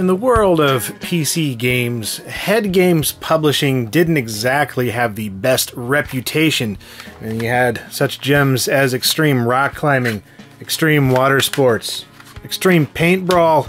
In the world of PC games, Head Games Publishing didn't exactly have the best reputation, and you had such gems as Extreme Rock Climbing, Extreme Water Sports, Extreme Paint Brawl,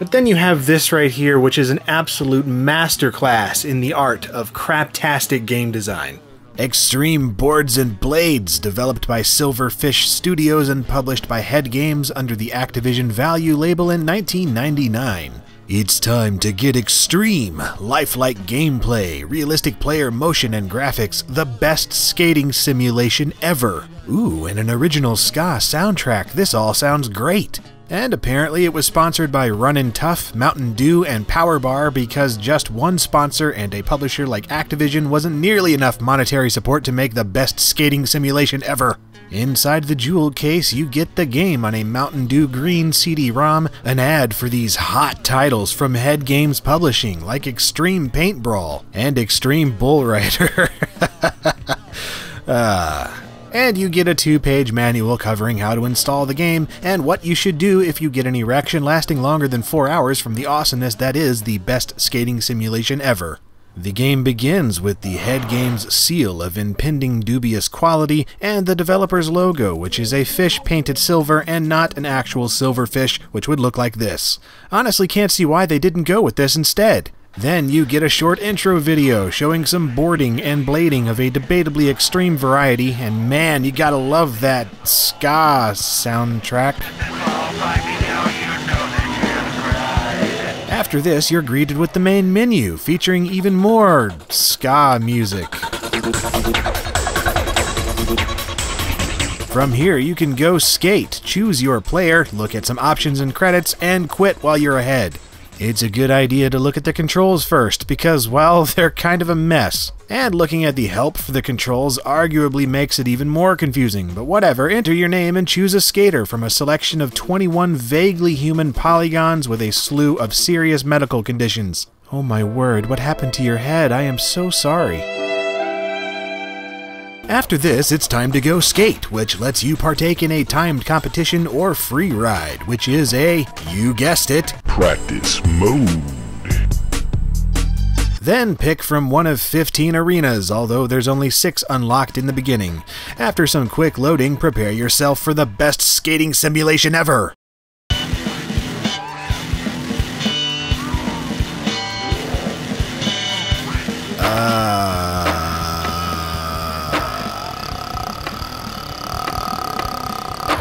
but then you have this right here, which is an absolute masterclass in the art of craptastic game design. Extreme Boards and Blades, developed by Silverfish Studios and published by Head Games under the Activision Value label in 1999. It's time to get extreme, lifelike gameplay, realistic player motion and graphics, the best skating simulation ever. Ooh, and an original ska soundtrack. This all sounds great. And apparently it was sponsored by Runnin' Tough, Mountain Dew, and Power Bar because just one sponsor and a publisher like Activision wasn't nearly enough monetary support to make the best skating simulation ever. Inside the jewel case, you get the game on a Mountain Dew Green CD-ROM, an ad for these hot titles from Head Games Publishing like Extreme Paint Brawl and Extreme Bull Rider. And you get a 2-page manual covering how to install the game and what you should do if you get an erection lasting longer than 4 hours from the awesomeness that is the best skating simulation ever. The game begins with the Head Games seal of impending dubious quality and the developer's logo, which is a fish painted silver and not an actual silver fish, which would look like this. Honestly, can't see why they didn't go with this instead. Then you get a short intro video showing some boarding and blading of a debatably extreme variety, and man, you gotta love that ska soundtrack. After this, you're greeted with the main menu, featuring even more ska music. From here, you can go skate, choose your player, look at some options and credits, and quit while you're ahead. It's a good idea to look at the controls first, because, well, they're kind of a mess. And looking at the help for the controls arguably makes it even more confusing, but whatever, enter your name and choose a skater from a selection of 21 vaguely human polygons with a slew of serious medical conditions. Oh my word, what happened to your head? I am so sorry. After this, it's time to go skate, which lets you partake in a timed competition or free ride, which is a, you guessed it, practice mode. Then pick from one of 15 arenas, although there's only 6 unlocked in the beginning. After some quick loading, prepare yourself for the best skating simulation ever.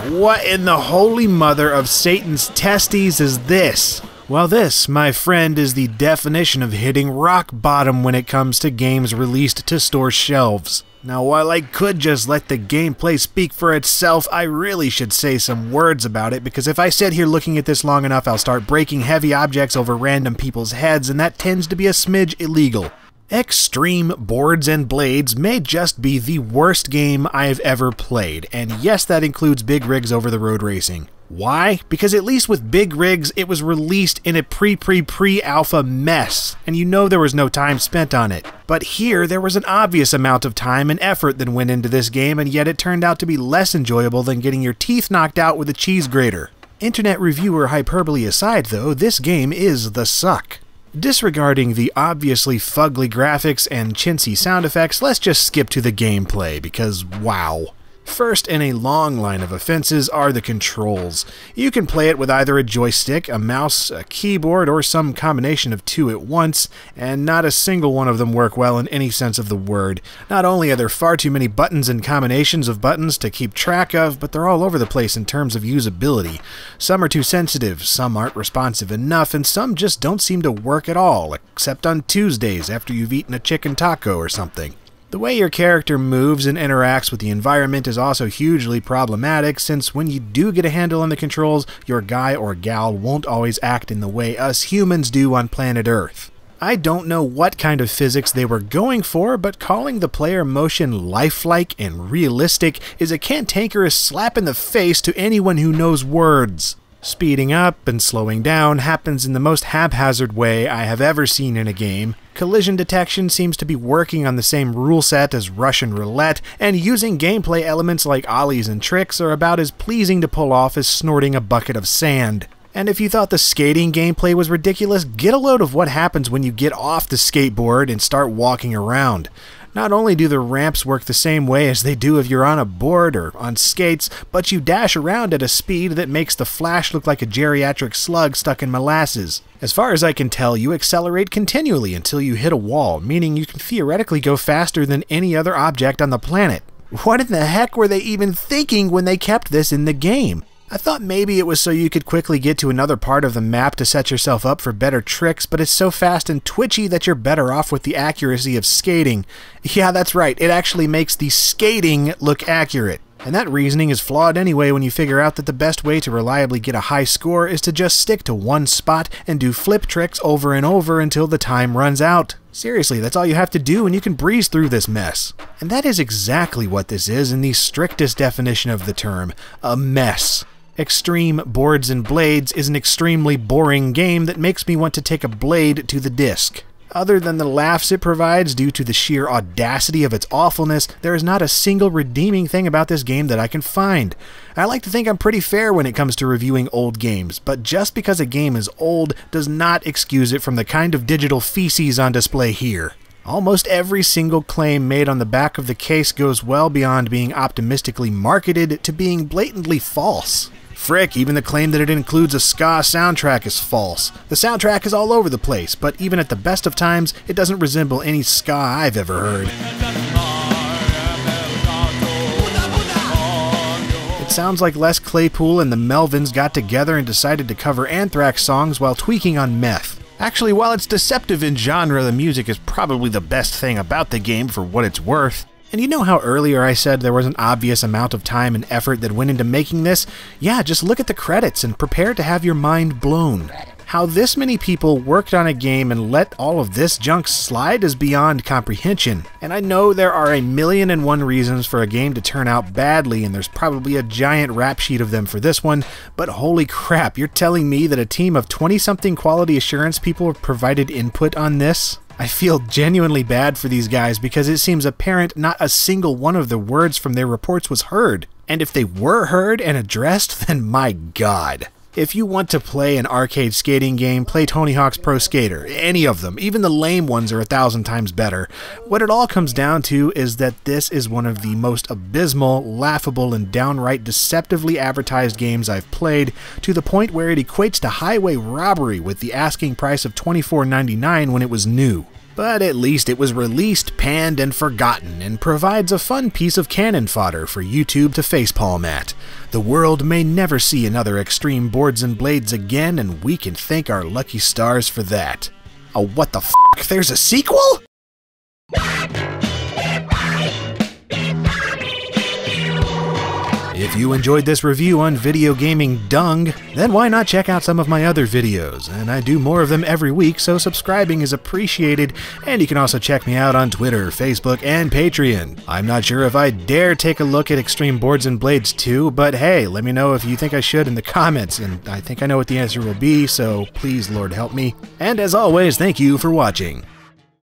What in the holy mother of Satan's testes is this? Well, this, my friend, is the definition of hitting rock bottom when it comes to games released to store shelves. Now, while I could just let the gameplay speak for itself, I really should say some words about it, because if I sit here looking at this long enough, I'll start breaking heavy objects over random people's heads, and that tends to be a smidge illegal. Extreme Boards and Blades may just be the worst game I've ever played, and yes, that includes Big Rigs Over the Road Racing. Why? Because at least with Big Rigs, it was released in a pre-alpha mess, and you know there was no time spent on it. But here, there was an obvious amount of time and effort that went into this game, and yet it turned out to be less enjoyable than getting your teeth knocked out with a cheese grater. Internet reviewer hyperbole aside, though, this game is the suck. Disregarding the obviously fugly graphics and chintzy sound effects, let's just skip to the gameplay, because wow. First in a long line of offenses are the controls. You can play it with either a joystick, a mouse, a keyboard, or some combination of two at once, and not a single one of them work well in any sense of the word. Not only are there far too many buttons and combinations of buttons to keep track of, but they're all over the place in terms of usability. Some are too sensitive, some aren't responsive enough, and some just don't seem to work at all, except on Tuesdays after you've eaten a chicken taco or something. The way your character moves and interacts with the environment is also hugely problematic, since when you do get a handle on the controls, your guy or gal won't always act in the way us humans do on planet Earth. I don't know what kind of physics they were going for, but calling the player motion lifelike and realistic is a cantankerous slap in the face to anyone who knows words. Speeding up and slowing down happens in the most haphazard way I have ever seen in a game. Collision detection seems to be working on the same rule set as Russian roulette, and using gameplay elements like ollies and tricks are about as pleasing to pull off as snorting a bucket of sand. And if you thought the skating gameplay was ridiculous, get a load of what happens when you get off the skateboard and start walking around. Not only do the ramps work the same way as they do if you're on a board or on skates, but you dash around at a speed that makes the Flash look like a geriatric slug stuck in molasses. As far as I can tell, you accelerate continually until you hit a wall, meaning you can theoretically go faster than any other object on the planet. What in the heck were they even thinking when they kept this in the game? I thought maybe it was so you could quickly get to another part of the map to set yourself up for better tricks, but it's so fast and twitchy that you're better off with the accuracy of skating. Yeah, that's right, it actually makes the skating look accurate. And that reasoning is flawed anyway when you figure out that the best way to reliably get a high score is to just stick to one spot and do flip tricks over and over until the time runs out. Seriously, that's all you have to do and you can breeze through this mess. And that is exactly what this is in the strictest definition of the term, a mess. Extreme Boards and Blades is an extremely boring game that makes me want to take a blade to the disc. Other than the laughs it provides due to the sheer audacity of its awfulness, there is not a single redeeming thing about this game that I can find. I like to think I'm pretty fair when it comes to reviewing old games, but just because a game is old does not excuse it from the kind of digital feces on display here. Almost every single claim made on the back of the case goes well beyond being optimistically marketed to being blatantly false. Frick, even the claim that it includes a ska soundtrack is false. The soundtrack is all over the place, but even at the best of times, it doesn't resemble any ska I've ever heard. It sounds like Les Claypool and the Melvins got together and decided to cover Anthrax songs while tweaking on meth. Actually, while it's deceptive in genre, the music is probably the best thing about the game for what it's worth. And you know how earlier I said there was an obvious amount of time and effort that went into making this? Yeah, just look at the credits and prepare to have your mind blown. How this many people worked on a game and let all of this junk slide is beyond comprehension. And I know there are 1,000,001 reasons for a game to turn out badly, and there's probably a giant rap sheet of them for this one, but holy crap, you're telling me that a team of 20-something quality assurance people provided input on this? I feel genuinely bad for these guys because it seems apparent not a single one of the words from their reports was heard. And if they were heard and addressed, then my god. If you want to play an arcade skating game, play Tony Hawk's Pro Skater. Any of them. Even the lame ones are 1,000 times better. What it all comes down to is that this is one of the most abysmal, laughable, and downright deceptively advertised games I've played, to the point where it equates to highway robbery with the asking price of $24.99 when it was new. But at least it was released, panned, and forgotten, and provides a fun piece of cannon fodder for YouTube to facepalm at. The world may never see another Extreme Boards and Blades again, and we can thank our lucky stars for that. Oh, what the f***? There's a sequel?! If you enjoyed this review on video gaming dung, then why not check out some of my other videos, and I do more of them every week, so subscribing is appreciated, and you can also check me out on Twitter, Facebook, and Patreon. I'm not sure if I dare take a look at Extreme Boards and Blades 2, but hey, let me know if you think I should in the comments, and I think I know what the answer will be, so please Lord help me. And as always, thank you for watching.